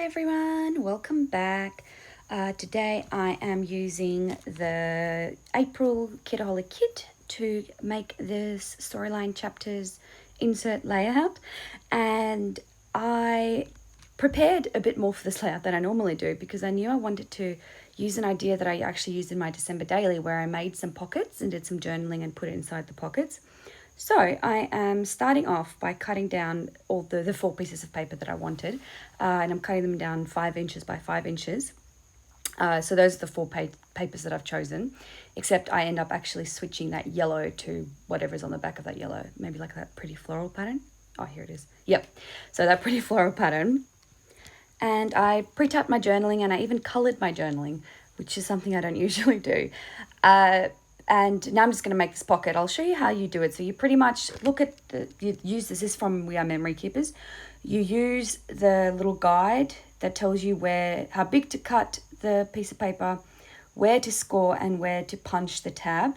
everyone, welcome back. Today I am using the April Kitaholic kit to make this storyline chapters insert layout, and I prepared a bit more for this layout than I normally do because I knew I wanted to use an idea that I actually used in my December daily where I made some pockets and did some journaling and put it inside the pockets. So I am starting off by cutting down all the 4 pieces of paper that I wanted, and I'm cutting them down 5 inches by 5 inches. So those are the 4 papers that I've chosen, except I end up actually switching that yellow to whatever's on the back of that yellow, maybe like that pretty floral pattern. Oh, here it is. Yep, so that pretty floral pattern. And I pre-typed my journaling, and I even coloured my journaling, which is something I don't usually do. And now I'm just going to make this pocket. I'll show you how you do it. So you pretty much look at you use this is from We Are Memory Keepers. You use the little guide that tells you how big to cut the piece of paper, where to score and where to punch the tab.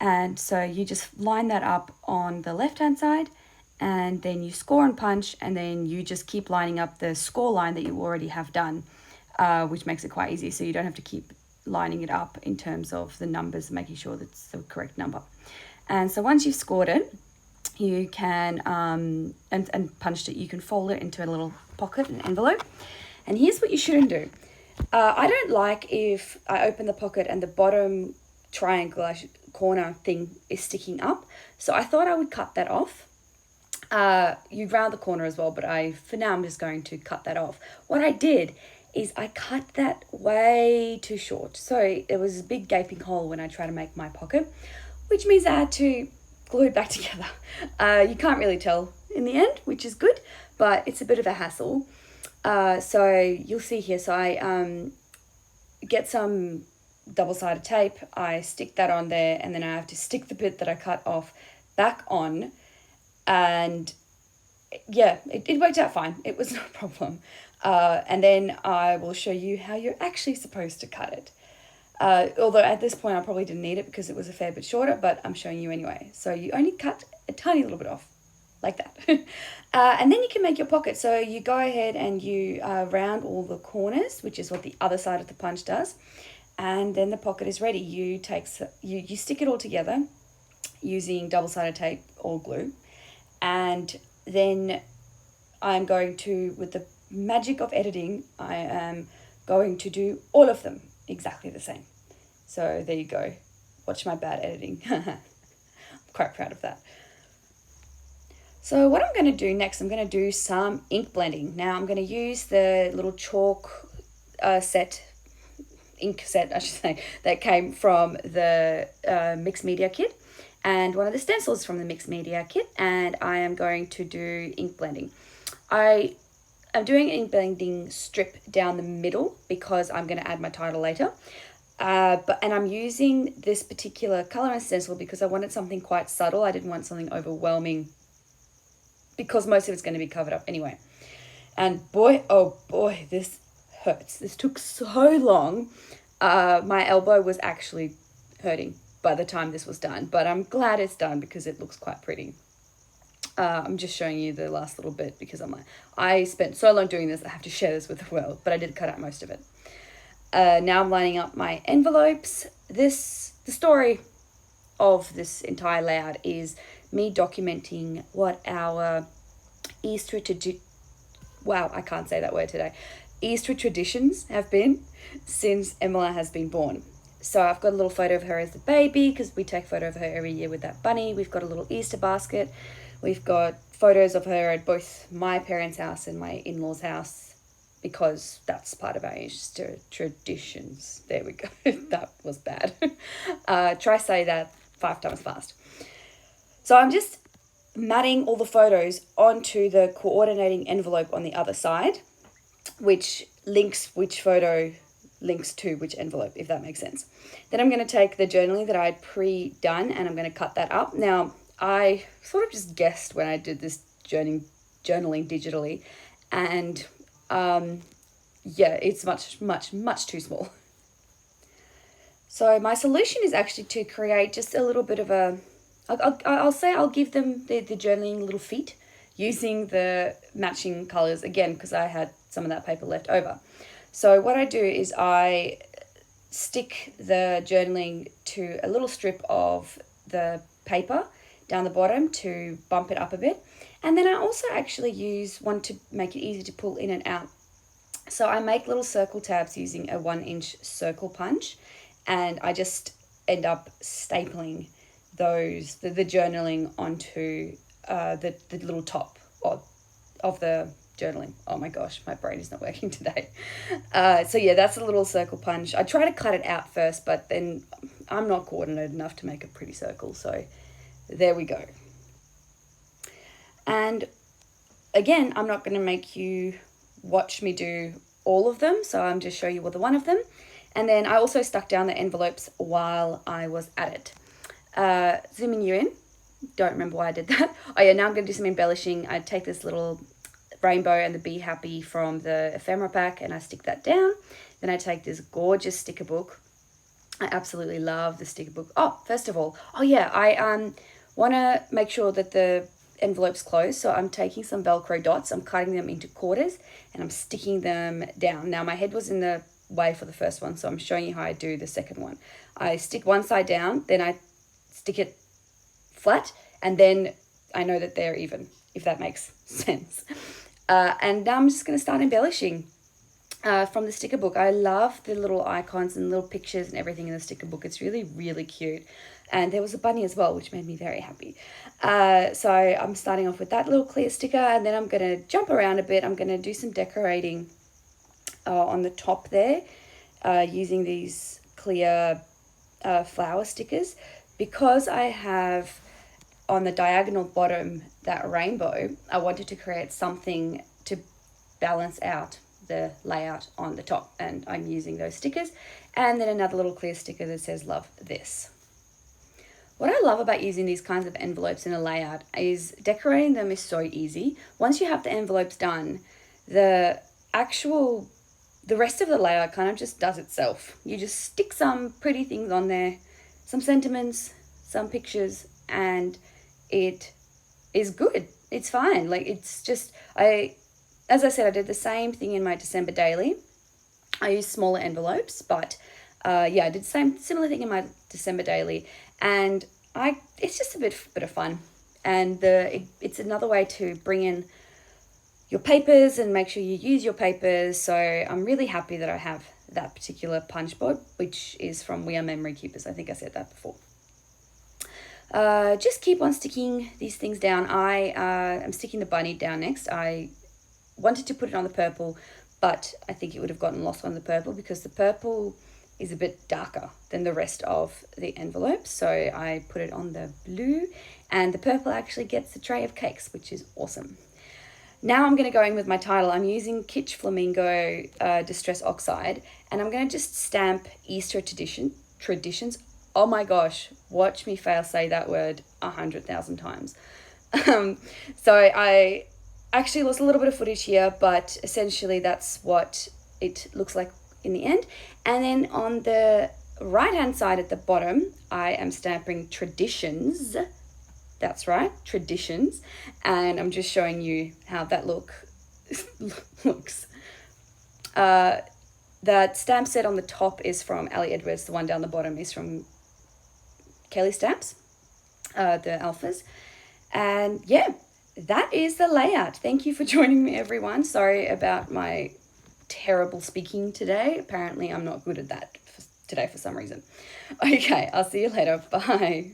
And so you just line that up on the left-hand side, and then you score and punch, and then you just keep lining up the score line that you already have done, which makes it quite easy. So you don't have to keep lining it up in terms of the numbers, making sure that's the correct number. And so once you've scored it, you can and punched it, you can fold it into a little pocket, an envelope. And here's what you shouldn't do. I don't like if I open the pocket and the bottom triangle corner thing is sticking up, so I thought I would cut that off. You round the corner as well, but for now I'm just going to cut that off. What I did is I cut that way too short. So there was a big gaping hole when I tried to make my pocket, which means I had to glue it back together. You can't really tell in the end, which is good, but it's a bit of a hassle. So you'll see here, so I get some double-sided tape, I stick that on there, and then I have to stick the bit that I cut off back on, and yeah, it worked out fine. It was no problem. And then I will show you how you're actually supposed to cut it. Although at this point I probably didn't need it because it was a fair bit shorter, but I'm showing you anyway. So you only cut a tiny little bit off, like that. And then you can make your pocket. So you go ahead and you round all the corners, which is what the other side of the punch does. And then the pocket is ready. You stick it all together using double-sided tape or glue. And then I'm going to, with the magic of editing, I am going to do all of them exactly the same. So there you go. Watch my bad editing. I'm quite proud of that. So what I'm going to do next, I'm going to do some ink blending. Now I'm going to use the little chalk ink set, I should say, that came from the mixed media kit, and one of the stencils from the mixed media kit, and I am going to do ink blending. I am doing an ink blending strip down the middle because I'm going to add my title later. And I'm using this particular color and stencil because I wanted something quite subtle. I didn't want something overwhelming because most of it's going to be covered up anyway. And boy, oh boy, this hurts. This took so long. My elbow was actually hurting by the time this was done, but I'm glad it's done because it looks quite pretty. I'm just showing you the last little bit because I spent so long doing this, I have to share this with the world, but I did cut out most of it. Now I'm lining up my envelopes. The story of this entire layout is me documenting what our Easter traditions have been since Emma has been born. So I've got a little photo of her as a baby because we take a photo of her every year with that bunny. We've got a little Easter basket. We've got photos of her at both my parents' house and my in-laws' house because that's part of our Easter traditions. There we go. That was bad. Try say that 5 times fast. So I'm just matting all the photos onto the coordinating envelope on the other side, which links which photo links to which envelope, if that makes sense. Then I'm going to take the journaling that I had pre-done and I'm going to cut that up. Now, I sort of just guessed when I did this journaling digitally, and it's much too small. So my solution is actually to create just a little bit of I'll give them the journaling little feet using the matching colours again because I had some of that paper left over. So what I do is I stick the journaling to a little strip of the paper down the bottom to bump it up a bit. And then I also actually use one to make it easy to pull in and out. So I make little circle tabs using a 1-inch circle punch, and I just end up stapling those, the journaling onto the little top of the journaling. Oh my gosh, my brain is not working today. So yeah, that's a little circle punch. I try to cut it out first, but then I'm not coordinated enough to make a pretty circle. So there we go. And again, I'm not going to make you watch me do all of them, so I'm just showing you one of them. And then I also stuck down the envelopes while I was at it. Zooming you in, don't remember why I did that. Oh yeah, now I'm going to do some embellishing. I take this little rainbow and the Be Happy from the ephemera pack and I stick that down. Then I take this gorgeous sticker book. I absolutely love the sticker book. Oh, first of all, oh yeah, I want to make sure that the envelope's closed, so I'm taking some Velcro dots, I'm cutting them into quarters and I'm sticking them down. Now my head was in the way for the first one, so I'm showing you how I do the second one. I stick one side down, then I stick it flat, and then I know that they're even, if that makes sense. And now I'm just going to start embellishing from the sticker book. I love the little icons and little pictures and everything in the sticker book. It's really, really cute. And there was a bunny as well, which made me very happy. So I'm starting off with that little clear sticker, and then I'm going to jump around a bit. I'm going to do some decorating on the top there using these clear flower stickers. Because I have on the diagonal bottom that rainbow, I wanted to create something to balance out the layout on the top, and I'm using those stickers. And then another little clear sticker that says love this. What I love about using these kinds of envelopes in a layout is decorating them is so easy. Once you have the envelopes done, the rest of the layout kind of just does itself. You just stick some pretty things on there, some sentiments, some pictures, and it is good. It's fine. Like, it's just, as I said, I did the same thing in my December daily. I used smaller envelopes, but yeah, I did the similar thing in my December daily, and it's just a bit of fun, and it's another way to bring in your papers and make sure you use your papers. So I'm really happy that I have that particular punch board, which is from We Are Memory Keepers. I think I said that before. Just keep on sticking these things down. I am sticking the bunny down next. I wanted to put it on the purple, but I think it would have gotten lost on the purple because the purple is a bit darker than the rest of the envelope. So I put it on the blue, and the purple actually gets a tray of cakes, which is awesome. Now I'm going to go in with my title. I'm using Kitsch Flamingo Distress Oxide, and I'm going to just stamp Easter traditions. Oh my gosh, watch me fail say that word 100,000 times. So I actually lost a little bit of footage here, but essentially that's what it looks like in the end. And then on the right hand side at the bottom, I am stamping traditions. That's right, traditions. And I'm just showing you how that looks. That stamp set on the top is from Ali Edwards. The one down the bottom is from Kelly Stamps, the alphas. And yeah, that is the layout. Thank you for joining me, everyone. Sorry about my terrible speaking today. Apparently I'm not good at that today for some reason. Okay, I'll see you later. Bye.